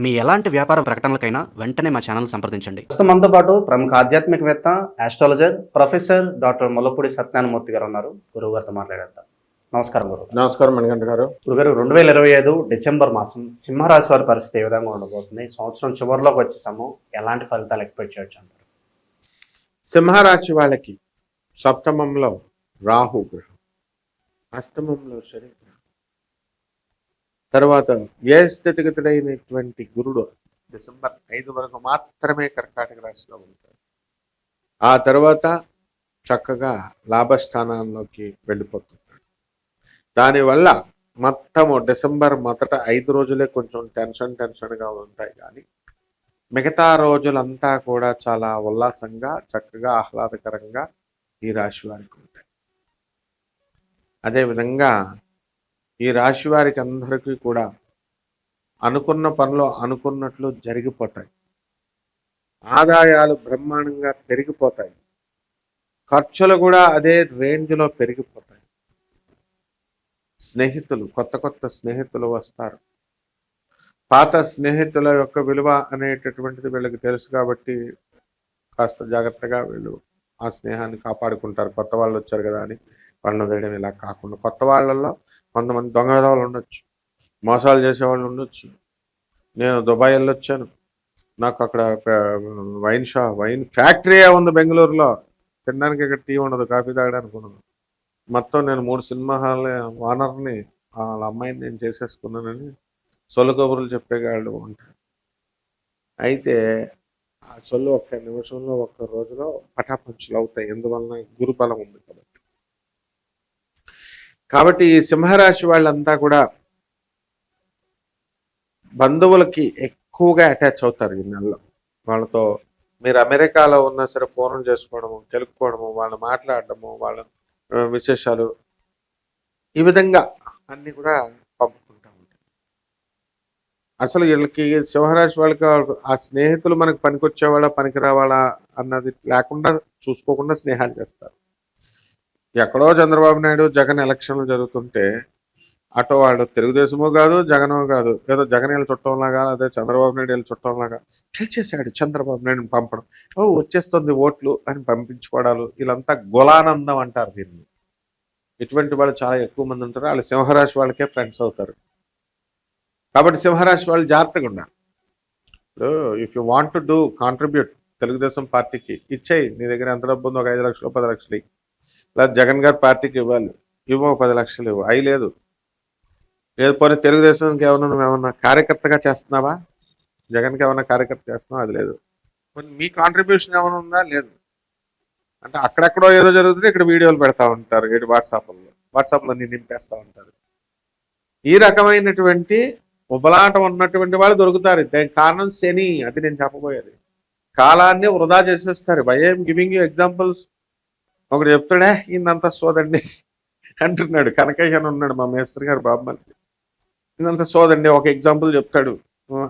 మీ ఎలాంటి వ్యాపార ప్రకటనలకైనా వెంటనే మా ఛానల్ సంప్రదించండి. ప్రస్తుతం మనతో పాటు ప్రముఖ ఆధ్యాత్మికవేత్త, astrologer, professor doctor Mullapudi Satyanarayana Murthy గారు ఉన్నారు. గురువు గారితో మాట్లాడేద్దాం. నమస్కారం గురువు. నమస్కారం మణికంఠ గారు. గురుగారు, 2025 డిసెంబర్ మాసం సింహరాశి వారి పరిస్థితి ఏ విధంగా ఉండబోతుంది? సంవత్సరం చివరిలోకి వచ్చేసాము. ఎలాంటి ఫలితాలు ఎక్స్పెక్ట్ చేయొచ్చు అంటారు? సింహరాశి వాళ్ళకి సప్తమంలో రాహు గ్రహం, అష్టమంలో శని గ్రహం, తర్వాత వ్యయస్థితిగతుడైనటువంటి గురుడు డిసెంబర్ 5 వరకు మాత్రమే కర్కాటక రాశిలో ఉంటారు. ఆ తర్వాత చక్కగా లాభస్థానాల్లోకి వెళ్ళిపోతున్నాడు. దానివల్ల మొత్తము డిసెంబర్ మొదట 5 రోజులే కొంచెం టెన్షన్గా ఉంటాయి, కానీ మిగతా రోజులంతా కూడా చాలా ఉల్లాసంగా, చక్కగా, ఆహ్లాదకరంగా ఈ రాశి వారికి ఉంటాయి. అదేవిధంగా ఈ రాశి వారికి అందరికీ కూడా అనుకున్న పనులు అనుకున్నట్లు జరిగిపోతాయి. ఆదాయాలు బ్రహ్మాండంగా పెరిగిపోతాయి. ఖర్చులు కూడా అదే రేంజ్లో పెరిగిపోతాయి. స్నేహితులు, కొత్త స్నేహితులు వస్తారు. పాత స్నేహితుల యొక్క విలువ అనేటటువంటిది వీళ్ళకి తెలుసు కాబట్టి కాస్త జాగ్రత్తగా వీళ్ళు ఆ స్నేహాన్ని కాపాడుకుంటారు. కొత్త వాళ్ళు వచ్చారు కదా అని వాళ్ళని వేయడం ఇలా కాకుండా, కొత్త వాళ్ళల్లో కొంతమంది దొంగ విధవాళ్ళు ఉండొచ్చు, మోసాలు చేసేవాళ్ళు ఉండొచ్చు. నేను దుబాయ్ వెళ్ళొచ్చాను, నాకు అక్కడ వైన్ ఫ్యాక్టరీయే ఉంది బెంగళూరులో, తినడానికి ఇక్కడ టీ ఉండదు, కాఫీ తాగడానికి ఉండదు. మొత్తం నేను 3 సినిమా హాల్ ఓనర్ని, వాళ్ళ అమ్మాయిని నేను చేసేసుకున్నానని సొల్లు కబుర్లు చెప్పేవాళ్ళు ఉంటారు. అయితే ఆ సొల్లు ఒక్క నిమిషంలో, ఒక్క రోజులో పటాపంచులు అవుతాయి. ఎందువలన గురుబలం ఉంది కాబట్టి ఈ సింహరాశి వాళ్ళంతా కూడా బంధువులకి ఎక్కువగా అటాచ్ అవుతారు ఈ నెలలో. వాళ్ళతో మీరు అమెరికాలో ఉన్నా సరే ఫోన్ చేసుకోవడము, తెలుపుకోవడము, వాళ్ళు మాట్లాడడము, వాళ్ళ విశేషాలు, ఈ విధంగా అన్ని కూడా పంపుకుంటూ ఉంటారు. అసలు వీళ్ళకి సింహరాశి వాళ్ళకి ఆ స్నేహితులు మనకు పనికొచ్చేవాళ్ళ పనికి రావాలా అన్నది లేకుండా, చూసుకోకుండా స్నేహాలు చేస్తారు. ఎక్కడో చంద్రబాబు నాయుడు జగన్ ఎలక్షన్లు జరుగుతుంటే అటో వాడు తెలుగుదేశమో కాదు, జగనో కాదు, ఏదో జగన్ వీళ్ళ చుట్టంలాగా, అదే చంద్రబాబు నాయుడు వీళ్ళ చుట్టంలాగా గెలిచేశాడు చంద్రబాబు నాయుడుని పంపడం, వచ్చేస్తుంది ఓట్లు అని పంపించుకోవడాలు, వీళ్ళంతా గులానందం అంటారు దీన్ని. ఇటువంటి వాళ్ళు చాలా ఎక్కువ మంది ఉంటారు. వాళ్ళు సింహరాశి వాళ్ళకే ఫ్రెండ్స్ అవుతారు. కాబట్టి సింహరాశి వాళ్ళు జాగ్రత్తగా ఉండాలి. ఇప్పుడు if you want to do contribute Telugu Desam పార్టీకి ఇచ్చేయి. నీ దగ్గర ఎంత డబ్బు ఉందో, ఒక 5 లక్షలు 10 లక్షలు, లేదా జగన్ గారి పార్టీకి ఇవ్వాలి, 10 లక్షలు ఇవ్వు, అవి లేదు. లేదు పోనీ తెలుగుదేశానికి ఏమన్నా కార్యకర్తగా చేస్తున్నావా, జగన్కి ఏమన్నా కార్యకర్త చేస్తున్నావా, అది లేదు. మీ కాంట్రిబ్యూషన్ ఏమైనా ఉందా, లేదు. అంటే అక్కడెక్కడో ఏదో జరుగుతుంది, ఇక్కడ వీడియోలు పెడతా ఉంటారు, వాట్సాప్లో అన్ని నింపేస్తూ ఉంటారు. ఈ రకమైనటువంటి ఉబలాటం ఉన్నటువంటి వాళ్ళు దొరుకుతారు. దానికి కారణం శని. అది నేను చెప్పబోయేది. కాలాన్ని వృధా చేసేస్తారు. By I'm giving you examples. ఒకడు చెప్తాడే ఈయనంతా సోదండి అంటున్నాడు. కనకయ్య అని ఉన్నాడు, మా మేస్త్రి గారు బాబు మళ్ళీ, ఈయనంతా సోదండి ఒక ఎగ్జాంపుల్ చెప్తాడు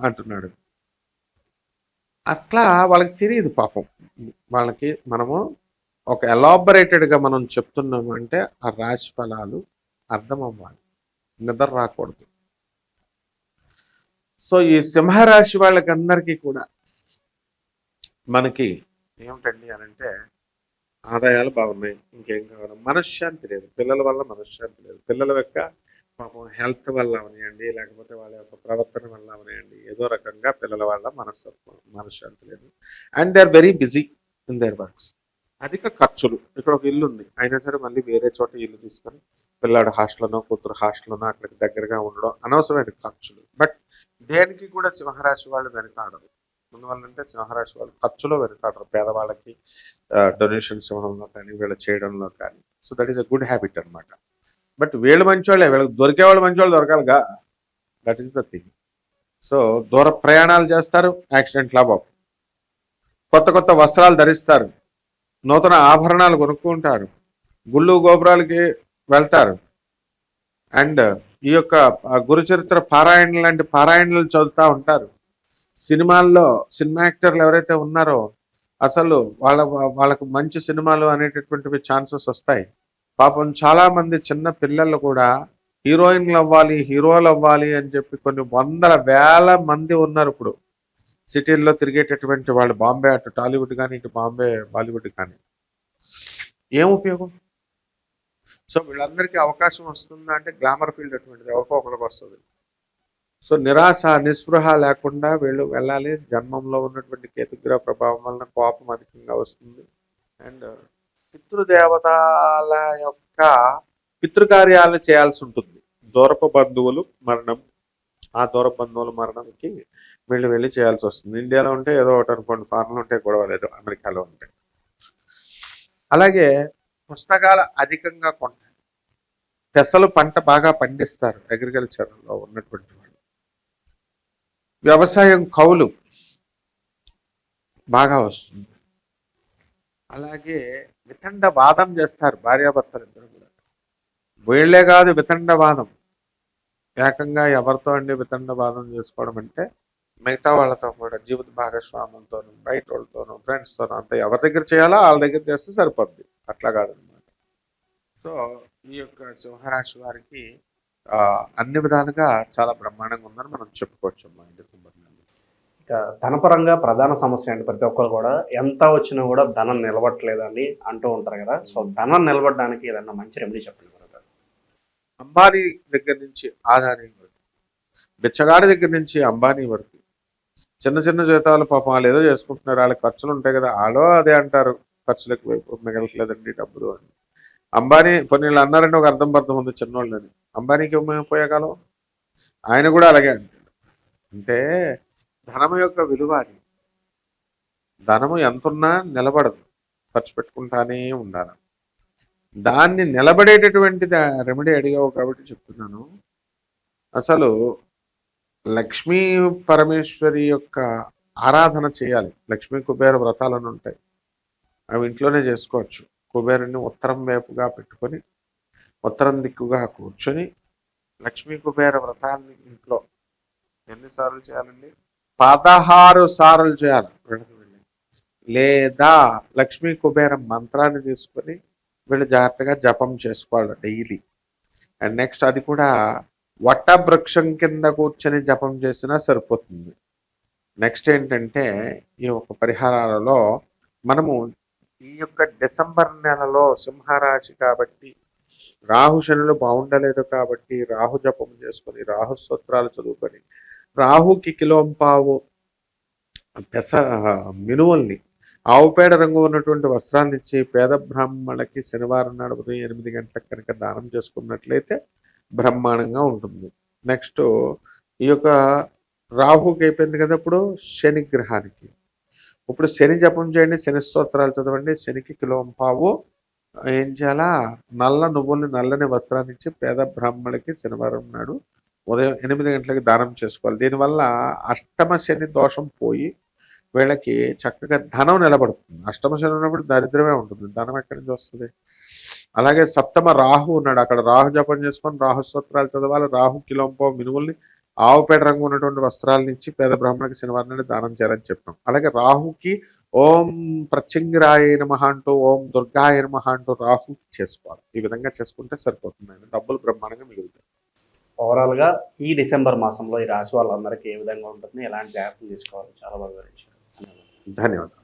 అంటున్నాడు. అట్లా వాళ్ళకి తెలియదు పాపం. వాళ్ళకి మనము ఒక ఎలాబరేటెడ్గా మనం చెప్తున్నాము అంటే ఆ రాశి ఫలాలు అర్థం అవ్వాలి, నిద్ర రాకూడదు. సో ఈ సింహరాశి వాళ్ళకి అందరికీ కూడా మనకి ఏమిటండి అని అంటే, ఆదాయాలు బాగున్నాయి, ఇంకేం కావాలి, మనశ్శాంతి లేదు. పిల్లల వల్ల మనశ్శాంతి లేదు. పిల్లల యొక్క పాపం హెల్త్ వల్ల అవనియండి, లేకపోతే వాళ్ళ యొక్క ప్రవర్తన వల్ల అవనియండి, ఏదో రకంగా పిల్లల వల్ల మనశ్శాంతి లేదు. And they are very busy in their works. అధిక ఖర్చులు. ఇక్కడ ఒక ఇల్లు ఉంది, అయినా సరే మళ్ళీ వేరే చోట ఇల్లు తీసుకొని పిల్లాడు హాస్టల్లోనో కూతురు హాస్టల్లోనో అక్కడికి దగ్గరగా ఉండడం అనవసరమైన ఖర్చులు. బట్ దేనికి కూడా సింహరాశి వాళ్ళు వెనకాడరు. అందువల్లంటే సింహరాశి వాళ్ళు ఖర్చులో వెనకాడరు. పేదవాళ్ళకి డొనేషన్స్ ఇవ్వడంలో కానీ, వీళ్ళు చేయడంలో కానీ. So that is a good habit అనమాట. బట్ వీళ్ళు మంచివాళ్ళే, వీళ్ళకి దొరికేవాళ్ళు మంచివాళ్ళు దొరకాలిగా. That is the thing. So దూర ప్రయాణాలు చేస్తారు, యాక్సిడెంట్ లాభం. కొత్త వస్త్రాలు ధరిస్తారు, నూతన ఆభరణాలు కొనుక్కుంటారు, గుళ్ళు గోపురాలకి వెళ్తారు. అండ్ ఈ యొక్క గురుచరిత్ర పారాయణ లాంటి పారాయణలు చదువుతూ ఉంటారు. సినిమాల్లో సినిమా యాక్టర్లు ఎవరైతే ఉన్నారో అసలు వాళ్ళకు మంచి సినిమాలు అనేటటువంటివి ఛాన్సెస్ వస్తాయి. పాపం చాలా మంది చిన్న పిల్లలు కూడా హీరోయిన్లు అవ్వాలి, హీరోలు అవ్వాలి అని చెప్పి కొన్ని వందల వేల మంది ఉన్నారు ఇప్పుడు సిటీల్లో తిరిగేటటువంటి వాళ్ళు. బాంబే అటు టాలీవుడ్ కానీ ఇటు బాంబే బాలీవుడ్ కానీ. ఏం ఉపయోగం? సో వీళ్ళందరికీ అవకాశం వస్తుందా అంటే గ్లామర్ ఫీల్డ్ అటువంటిది, ఎవరికో ఒకరికి వస్తుంది. సో నిరాశ నిస్పృహ లేకుండా వీళ్ళు వెళ్ళాలి. జన్మంలో ఉన్నటువంటి కేతుగ్రహ ప్రభావం వలన కోపం అధికంగా వస్తుంది. అండ్ పితృదేవతల యొక్క పితృకార్యాలను చేయాల్సి ఉంటుంది. దూరపు బంధువులు మరణం, ఆ దూరపు బంధువుల మరణంకి వీళ్ళు వెళ్ళి చేయాల్సి వస్తుంది. ఇండియాలో ఉంటే ఏదో ఒకటి అనుకోండి, ఫారెన్లో ఉంటే గొడవ లేదు, అమెరికాలో ఉంటే. అలాగే పుస్తకాలు అధికంగా కొంటారు. పెసలు పంట బాగా పండిస్తారు అగ్రికల్చర్లో ఉన్నటువంటి వాళ్ళు. వ్యవసాయం కౌలు బాగా వస్తుంది. అలాగే వితండవాదం చేస్తారు భార్యాభర్తలు ఇద్దరు కూడా. వీళ్లే కాదు, వితండవాదం ఏకంగా ఎవరితో అండి వితండవాదం చేసుకోవడం అంటే మిగతా వాళ్ళతో కూడా, జీవిత భాగస్వాములతోనూ, బయట వాళ్ళతోనూ, ఫ్రెండ్స్తోనూ, అంతా ఎవరి దగ్గర చేయాలో వాళ్ళ దగ్గర చేస్తే సరిపోద్ది. అట్లా కాదనమాట. సో ఈ యొక్క సింహరాశి వారికి అన్ని విధాలుగా చాలా బ్రహ్మాండంగా ఉందని మనం చెప్పుకోవచ్చు అమ్మా ఈ డిసెంబర్ నెల. ఇక ధనపరంగా ప్రధాన సమస్య అంటే ప్రతి ఒక్కరు కూడా ఎంత వచ్చినా కూడా ధనం నిలబట్టలేదని అంటూ ఉంటారు కదా. సో ధనం నిలబడడానికి ఏదన్నా మంచి రెమెడీ చెప్పండి గురుగారు. అంబానీ దగ్గర నుంచి ఆదాని వరకు, బిచ్చగాడి దగ్గర నుంచి అంబానీ వరకు చిన్న చిన్న జీతాలు పాపం వాళ్ళు ఏదో చేసుకుంటున్నారు. వాళ్ళకి ఖర్చులు ఉంటాయి కదా, వాళ్ళు అదే అంటారు, ఖర్చులకు వైపు మిగలట్లేదండి డబ్బులు అని. అంబానీ కొన్ని వీళ్ళు అన్నారంటే ఒక అర్థం పర్థం ఉంది చిన్నోళ్ళని. అంబానీకి పోయేకాలం ఆయన కూడా అలాగే అంటాడు. అంటే ధనము యొక్క విలువ అది. ధనము ఎంతున్నా నిలబడదు, ఖర్చు పెట్టుకుంటానే ఉండాలి. దాన్ని నిలబడేటటువంటి రెమెడీ అడిగావు కాబట్టి చెప్తున్నాను. అసలు లక్ష్మీ పరమేశ్వరి యొక్క ఆరాధన చేయాలి. లక్ష్మీ కుబేర వ్రతాలను ఉంటాయి, అవి ఇంట్లోనే చేసుకోవచ్చు. కుబేరుని ఉత్తరం వైపుగా పెట్టుకొని ఉత్తరం దిక్కుగా కూర్చొని లక్ష్మీ కుబేర వ్రతాన్ని ఇంట్లో ఎన్నిసార్లు చేయాలండి? 16 సార్లు చేయాలి. లేదా లక్ష్మీ కుబేర మంత్రాన్ని తీసుకొని వీళ్ళు జాగ్రత్తగా జపం చేసుకోవాలి డైలీ. అండ్ నెక్స్ట్ అది కూడా వట్ట వృక్షం కింద కూర్చొని జపం చేసినా సరిపోతుంది. నెక్స్ట్ ఏంటంటే ఈ యొక్క పరిహారాలలో మనము ఈ యొక్క డిసెంబర్ నెలలో సింహరాశి కాబట్టి రాహు శనులు బాగుండలేదు కాబట్టి రాహు జపం చేసుకొని రాహు స్తోత్రాలు చదువుకొని రాహుకి కిలోంపావు పెస మినువుల్ని ఆవు పేడ రంగు ఉన్నటువంటి వస్త్రాన్ని ఇచ్చి పేద బ్రాహ్మణులకి శనివారం నాడు ఉదయం 8 గంటలకు కనుక దానం చేసుకున్నట్లయితే బ్రహ్మాండంగా ఉంటుంది. నెక్స్ట్ ఈ యొక్క రాహుకి అయిపోయింది కదా, ఇప్పుడు శని గ్రహానికి. ఇప్పుడు శని జపం చేయండి, శని స్తోత్రాలు చదవండి. శనికి కిలోంపావు ఏం చేయాలా, నల్ల నువ్వుల్ని నల్లని వస్త్రాన్ని ఇచ్చి పేద బ్రాహ్మణులకి శనివారం నాడు ఉదయం 8 గంటలకి దానం చేసుకోవాలి. దీనివల్ల అష్టమ శని దోషం పోయి వీళ్ళకి చక్కగా ధనం నిలబడుతుంది. అష్టమ శని ఉన్నప్పుడు దరిద్రమే ఉంటుంది, ధనం ఎక్కడి నుంచి వస్తుంది? అలాగే సప్తమ రాహు ఉన్నాడు, అక్కడ రాహు జపం చేసుకొని రాహు స్తోత్రాలు చదవాలి. రాహు కిలోంపావు మినుముల్ని ఆవుపేట రంగు ఉన్నటువంటి వస్త్రాల నుంచి పేద బ్రాహ్మణుడికి శనివారం నాడు దానం చేయాలని చెప్పాం. అలాగే రాహుకి ఓం ప్రత్యంగిరాయ నమః అంటూ, ఓం దుర్గాయ నమః అంటూ రాహుకి చేసుకోవాలి. ఈ విధంగా చేసుకుంటే సరిపోతుంది, డబ్బులు బ్రహ్మాండంగా మిగులుతాయి. ఓవరాల్గా ఈ డిసెంబర్ మాసంలో ఈ రాశి వాళ్ళందరికీ ఏ విధంగా ఉంటుంది, ఎలాంటి జాగ్రత్తలు తీసుకోవాలి, చాలా బాగా వివరించారు. ధన్యవాదాలు.